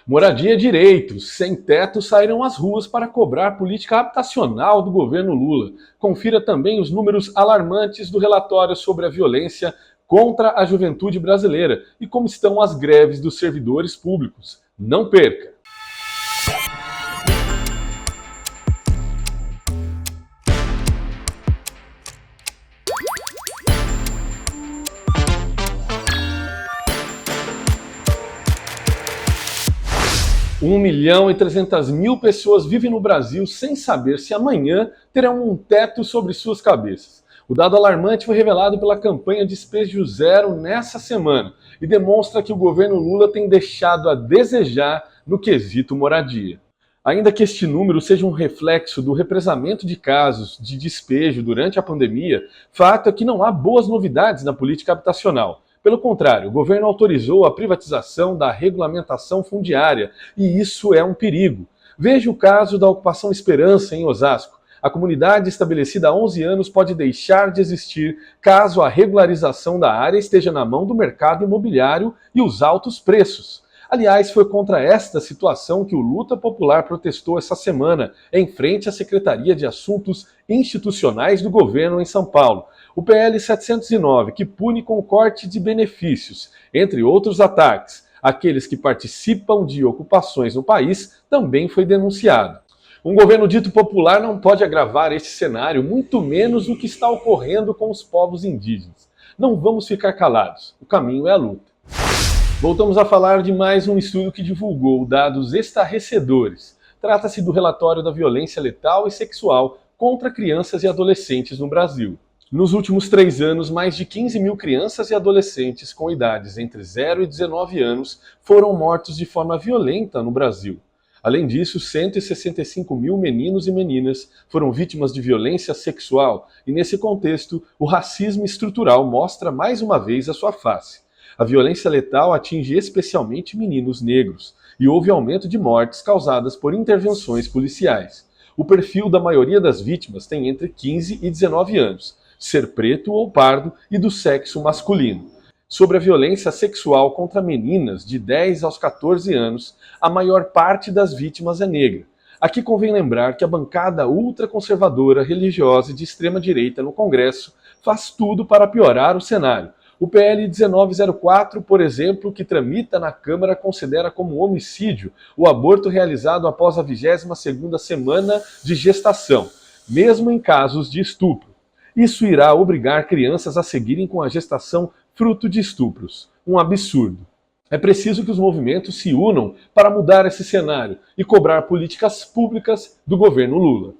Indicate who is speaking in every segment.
Speaker 1: Moradia é direito. Sem teto saíram às ruas para cobrar política habitacional do governo Lula. Confira também os números alarmantes do relatório sobre a violência contra a juventude brasileira e como estão as greves dos servidores públicos. Não perca! 1.300.000 pessoas vivem no Brasil sem saber se amanhã terão um teto sobre suas cabeças. O dado alarmante foi revelado pela campanha Despejo Zero nessa semana e demonstra que o governo Lula tem deixado a desejar no quesito moradia. Ainda que este número seja um reflexo do represamento de casos de despejo durante a pandemia, fato é que não há boas novidades na política habitacional. Pelo contrário, o governo autorizou a privatização da regulamentação fundiária, e isso é um perigo. Veja o caso da Ocupação Esperança, em Osasco. A comunidade estabelecida há 11 anos pode deixar de existir caso a regularização da área esteja na mão do mercado imobiliário e os altos preços. Aliás, foi contra esta situação que o Luta Popular protestou essa semana, em frente à Secretaria de Assuntos Institucionais do governo em São Paulo. O PL 709, que pune com corte de benefícios, entre outros ataques, aqueles que participam de ocupações no país, também foi denunciado. Um governo dito popular não pode agravar este cenário, muito menos o que está ocorrendo com os povos indígenas. Não vamos ficar calados, o caminho é a luta. Voltamos a falar de mais um estudo que divulgou dados estarrecedores. Trata-se do relatório da violência letal e sexual contra crianças e adolescentes no Brasil. Nos últimos 3 anos, mais de 15.000 crianças e adolescentes com idades entre 0 e 19 anos foram mortos de forma violenta no Brasil. Além disso, 165.000 meninos e meninas foram vítimas de violência sexual e, nesse contexto, o racismo estrutural mostra mais uma vez a sua face. A violência letal atinge especialmente meninos negros e houve aumento de mortes causadas por intervenções policiais. O perfil da maioria das vítimas tem entre 15 e 19 anos, ser preto ou pardo e do sexo masculino. Sobre a violência sexual contra meninas de 10 aos 14 anos, a maior parte das vítimas é negra. Aqui convém lembrar que a bancada ultraconservadora religiosa e de extrema-direita no Congresso faz tudo para piorar o cenário. O PL 1904, por exemplo, que tramita na Câmara, considera como homicídio o aborto realizado após a 22ª semana de gestação, mesmo em casos de estupro. Isso irá obrigar crianças a seguirem com a gestação fruto de estupros. Um absurdo. É preciso que os movimentos se unam para mudar esse cenário e cobrar políticas públicas do governo Lula.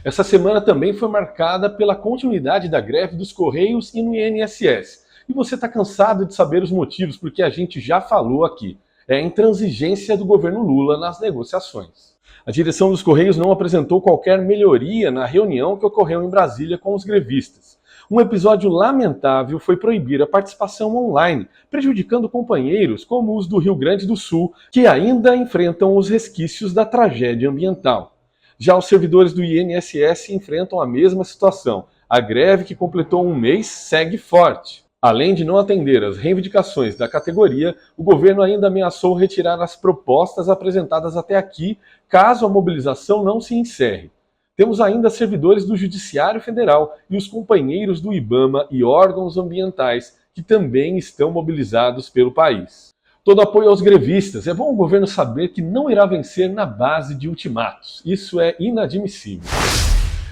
Speaker 1: Essa semana também foi marcada pela continuidade da greve dos Correios e no INSS. E você está cansado de saber os motivos, porque a gente já falou aqui. É a intransigência do governo Lula nas negociações. A direção dos Correios não apresentou qualquer melhoria na reunião que ocorreu em Brasília com os grevistas. Um episódio lamentável foi proibir a participação online, prejudicando companheiros como os do Rio Grande do Sul, que ainda enfrentam os resquícios da tragédia ambiental. Já os servidores do INSS enfrentam a mesma situação. A greve, que completou 1 mês, segue forte. Além de não atender às reivindicações da categoria, o governo ainda ameaçou retirar as propostas apresentadas até aqui, caso a mobilização não se encerre. Temos ainda servidores do Judiciário Federal e os companheiros do IBAMA e órgãos ambientais que também estão mobilizados pelo país. Todo apoio aos grevistas. É bom o governo saber que não irá vencer na base de ultimatos. Isso é inadmissível.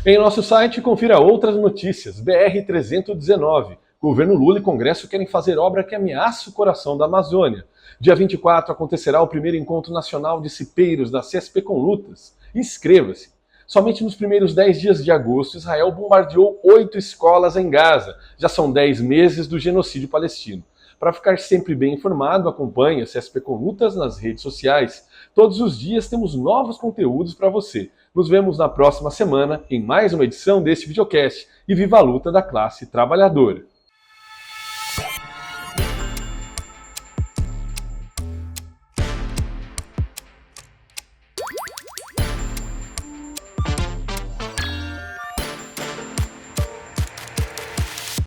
Speaker 1: Em nosso site, confira outras notícias. BR-319. Governo Lula e Congresso querem fazer obra que ameaça o coração da Amazônia. Dia 24 acontecerá o primeiro encontro nacional de cipeiros da CSP com Lutas. Inscreva-se. Somente nos primeiros 10 dias de agosto, Israel bombardeou 8 escolas em Gaza. Já são 10 meses do genocídio palestino. Para ficar sempre bem informado, acompanhe a CSP com Lutas nas redes sociais. Todos os dias temos novos conteúdos para você. Nos vemos na próxima semana em mais uma edição deste videocast. E viva a luta da classe trabalhadora!